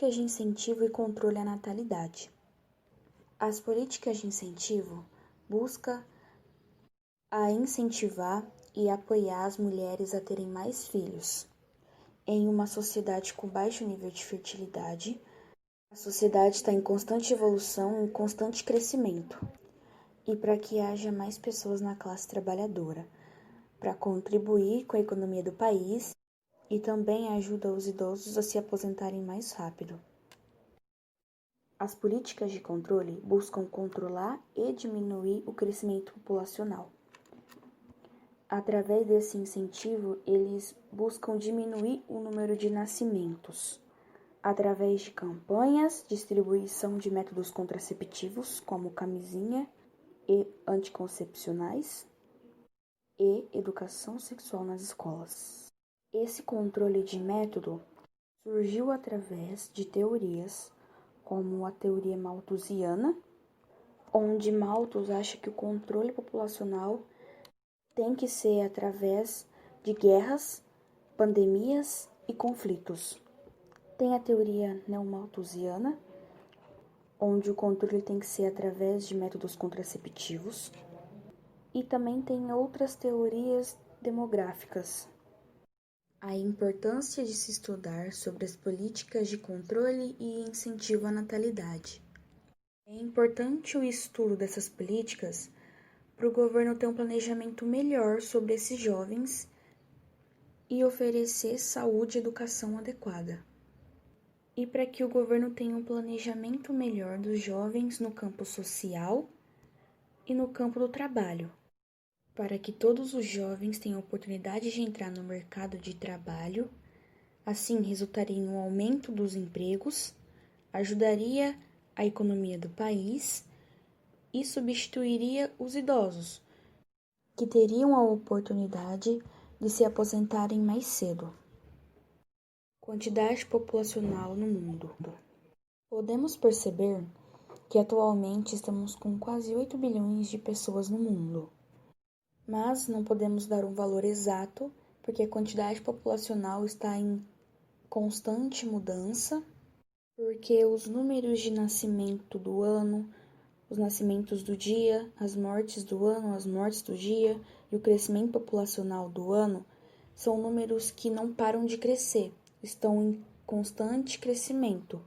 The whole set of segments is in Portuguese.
Políticas de incentivo e controle à natalidade. As políticas de incentivo buscam incentivar e apoiar as mulheres a terem mais filhos. Em uma sociedade com baixo nível de fertilidade, a sociedade está em constante evolução, em constante crescimento. E para que haja mais pessoas na classe trabalhadora, para contribuir com a economia do país e também ajuda os idosos a se aposentarem mais rápido. As políticas de controle buscam controlar e diminuir o crescimento populacional. Através desse incentivo, eles buscam diminuir o número de nascimentos, através de campanhas, distribuição de métodos contraceptivos, como camisinha e anticoncepcionais, e educação sexual nas escolas. Esse controle de método surgiu através de teorias, como a teoria malthusiana, onde Malthus acha que o controle populacional tem que ser através de guerras, pandemias e conflitos. Tem a teoria neomalthusiana, onde o controle tem que ser através de métodos contraceptivos. E também tem outras teorias demográficas. A importância de se estudar sobre as políticas de controle e incentivo à natalidade. É importante o estudo dessas políticas para o governo ter um planejamento melhor sobre esses jovens e oferecer saúde e educação adequada. E para que o governo tenha um planejamento melhor dos jovens no campo social e no campo do trabalho, para que todos os jovens tenham oportunidade de entrar no mercado de trabalho, assim resultaria em um aumento dos empregos, ajudaria a economia do país e substituiria os idosos, que teriam a oportunidade de se aposentarem mais cedo. Quantidade populacional no mundo. Podemos perceber que atualmente estamos com quase 8 bilhões de pessoas no mundo. Mas não podemos dar um valor exato, porque a quantidade populacional está em constante mudança, porque os números de nascimento do ano, os nascimentos do dia, as mortes do ano, as mortes do dia e o crescimento populacional do ano são números que não param de crescer, estão em constante crescimento.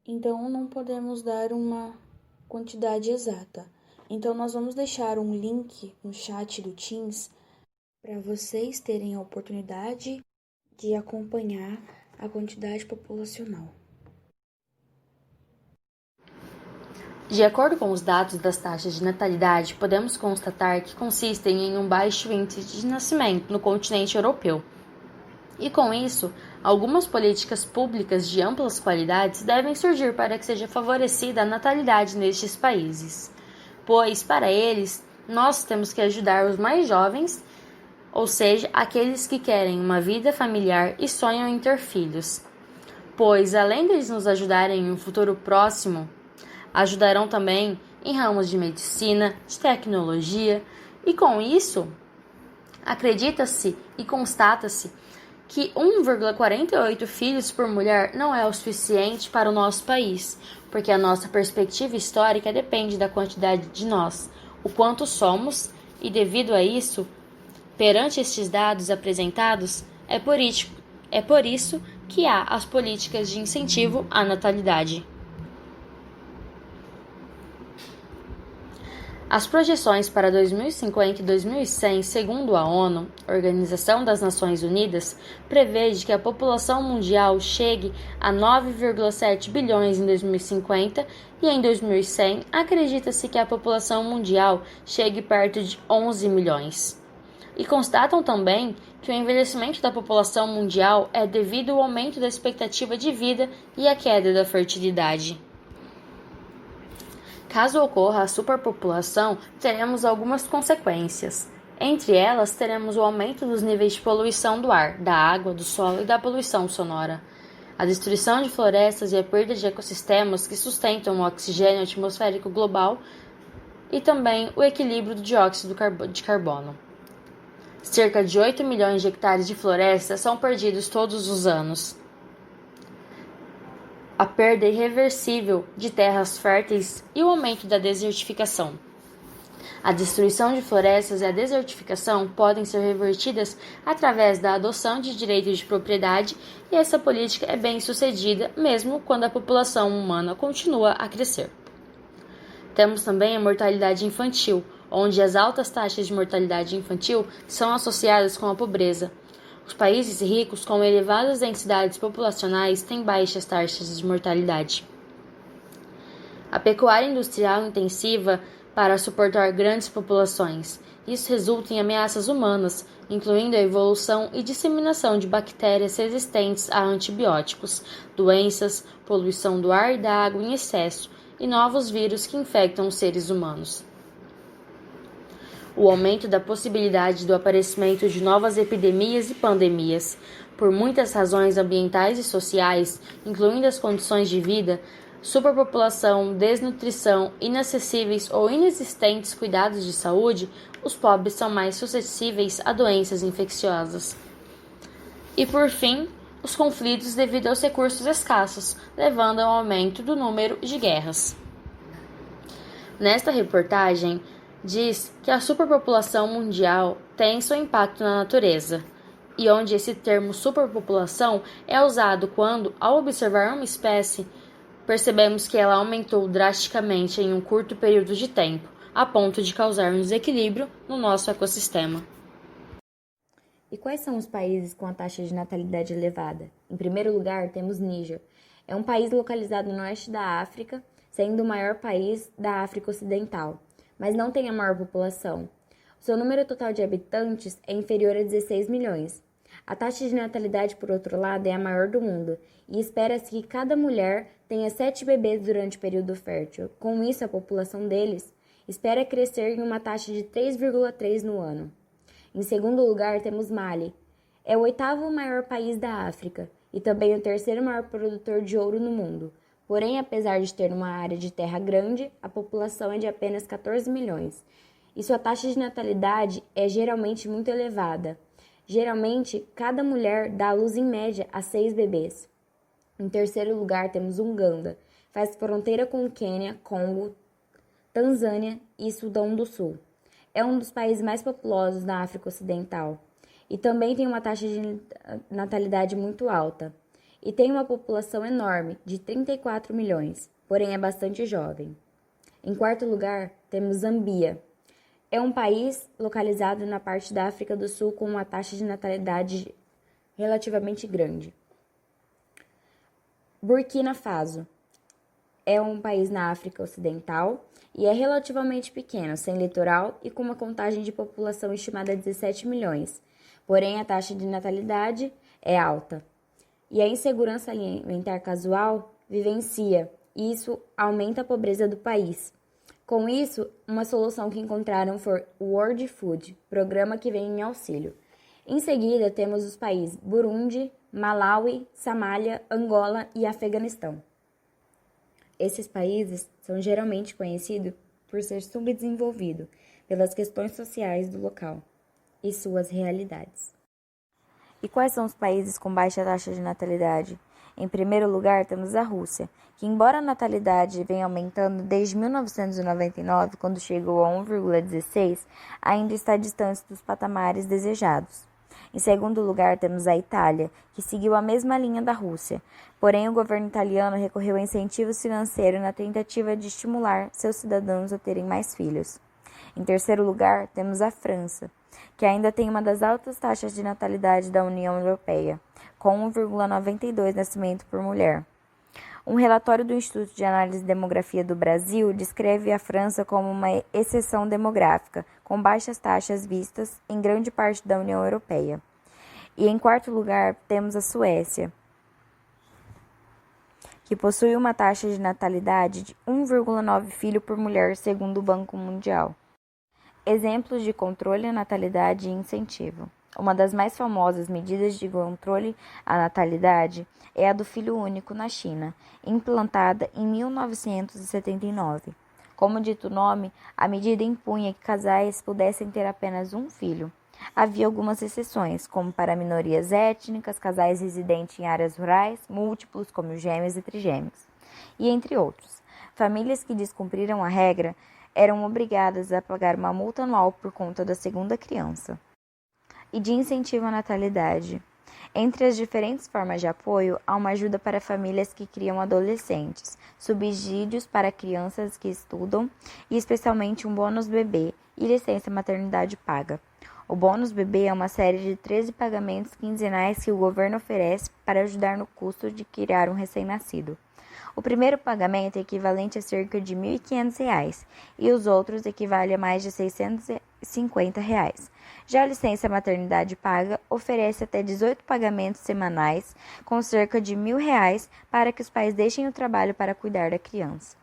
Então não podemos dar uma quantidade exata. Então, nós vamos deixar um link no chat do Teams para vocês terem a oportunidade de acompanhar a quantidade populacional. De acordo com os dados das taxas de natalidade, podemos constatar que consistem em um baixo índice de nascimento no continente europeu. E com isso, algumas políticas públicas de amplas qualidades devem surgir para que seja favorecida a natalidade nestes países. Pois, para eles, nós temos que ajudar os mais jovens, ou seja, aqueles que querem uma vida familiar e sonham em ter filhos. Pois, além de nos ajudarem em um futuro próximo, ajudarão também em ramos de medicina, de tecnologia, e com isso, acredita-se e constata-se que 1,48 filhos por mulher não é o suficiente para o nosso país, porque a nossa perspectiva histórica depende da quantidade de nós, o quanto somos, e devido a isso, perante estes dados apresentados, é por isso que há as políticas de incentivo à natalidade. As projeções para 2050 e 2100, segundo a ONU, Organização das Nações Unidas, prevê que a população mundial chegue a 9,7 bilhões em 2050 e em 2100 acredita-se que a população mundial chegue perto de 11 milhões. E constatam também que o envelhecimento da população mundial é devido ao aumento da expectativa de vida e à queda da fertilidade. Caso ocorra a superpopulação, teremos algumas consequências. Entre elas, teremos o aumento dos níveis de poluição do ar, da água, do solo e da poluição sonora, a destruição de florestas e a perda de ecossistemas que sustentam o oxigênio atmosférico global e também o equilíbrio do dióxido de carbono. Cerca de 8 milhões de hectares de florestas são perdidos todos os anos. a perda irreversível de terras férteis e o aumento da desertificação. A destruição de florestas e a desertificação podem ser revertidas através da adoção de direitos de propriedade, e essa política é bem sucedida mesmo quando a população humana continua a crescer. Temos também a mortalidade infantil, onde as altas taxas de mortalidade infantil são associadas com a pobreza. Os países ricos com elevadas densidades populacionais têm baixas taxas de mortalidade. A pecuária industrial intensiva para suportar grandes populações. Isso resulta em ameaças humanas, incluindo a evolução e disseminação de bactérias resistentes a antibióticos, doenças, poluição do ar e da água em excesso e novos vírus que infectam os seres humanos. O aumento da possibilidade do aparecimento de novas epidemias e pandemias, por muitas razões ambientais e sociais, incluindo as condições de vida, superpopulação, desnutrição, inacessíveis ou inexistentes cuidados de saúde, os pobres são mais suscetíveis a doenças infecciosas. E, por fim, os conflitos devido aos recursos escassos, levando ao aumento do número de guerras. Nesta reportagem, diz que a superpopulação mundial tem seu impacto na natureza, e onde esse termo superpopulação é usado quando, ao observar uma espécie, percebemos que ela aumentou drasticamente em um curto período de tempo, a ponto de causar um desequilíbrio no nosso ecossistema. E quais são os países com a taxa de natalidade elevada? Em primeiro lugar, temos Níger. É um país localizado no oeste da África, sendo o maior país da África Ocidental, mas não tem a maior população. O seu número total de habitantes é inferior a 16 milhões. A taxa de natalidade, por outro lado, é a maior do mundo, e espera-se que cada mulher tenha 7 bebês durante o período fértil. Com isso, a população deles espera crescer em uma taxa de 3,3 no ano. Em segundo lugar, temos Mali. É o 8º maior país da África e também o 3º maior produtor de ouro no mundo. Porém, apesar de ter uma área de terra grande, a população é de apenas 14 milhões. E sua taxa de natalidade é geralmente muito elevada. Geralmente, cada mulher dá à luz em média a 6 bebês. Em terceiro lugar, temos Uganda. Faz fronteira com o Quênia, Congo, Tanzânia e Sudão do Sul. É um dos países mais populosos da África Ocidental e também tem uma taxa de natalidade muito alta. E tem uma população enorme, de 34 milhões, porém é bastante jovem. Em quarto lugar, temos Zâmbia. É um país localizado na parte da África do Sul com uma taxa de natalidade relativamente grande. Burkina Faso é um país na África Ocidental e é relativamente pequeno, sem litoral e com uma contagem de população estimada a 17 milhões. Porém, a taxa de natalidade é alta. E a insegurança alimentar casual vivencia, e isso aumenta a pobreza do país. Com isso, uma solução que encontraram foi o World Food, programa que vem em auxílio. Em seguida, temos os países Burundi, Malawi, Somália, Angola e Afeganistão. Esses países são geralmente conhecidos por ser subdesenvolvidos pelas questões sociais do local e suas realidades. E quais são os países com baixa taxa de natalidade? Em primeiro lugar, temos a Rússia, que embora a natalidade venha aumentando desde 1999, quando chegou a 1,16, ainda está distante dos patamares desejados. Em segundo lugar, temos a Itália, que seguiu a mesma linha da Rússia, porém o governo italiano recorreu a incentivos financeiros na tentativa de estimular seus cidadãos a terem mais filhos. Em terceiro lugar, temos a França, que ainda tem uma das altas taxas de natalidade da União Europeia, com 1,92 nascimentos por mulher. Um relatório do Instituto de Análise e Demografia do Brasil descreve a França como uma exceção demográfica, com baixas taxas vistas em grande parte da União Europeia. E em quarto lugar, temos a Suécia, que possui uma taxa de natalidade de 1,9 filho por mulher, segundo o Banco Mundial. Exemplos de controle à natalidade e incentivo. Uma das mais famosas medidas de controle à natalidade é a do filho único na China, implantada em 1979. Como dito o nome, a medida impunha que casais pudessem ter apenas um filho. Havia algumas exceções, como para minorias étnicas, casais residentes em áreas rurais, múltiplos como gêmeos e trigêmeos, e entre outros. Famílias que descumpriram a regra eram obrigadas a pagar uma multa anual por conta da segunda criança. E de incentivo à natalidade. Entre as diferentes formas de apoio, há uma ajuda para famílias que criam adolescentes, subsídios para crianças que estudam e especialmente um bônus bebê e licença maternidade paga. O bônus bebê é uma série de 13 pagamentos quinzenais que o governo oferece para ajudar no custo de criar um recém-nascido. O primeiro pagamento é equivalente a cerca de R$ 1.500 e os outros equivalem a mais de R$ 650. Já a licença maternidade paga oferece até 18 pagamentos semanais com cerca de R$ 1.000 para que os pais deixem o trabalho para cuidar da criança.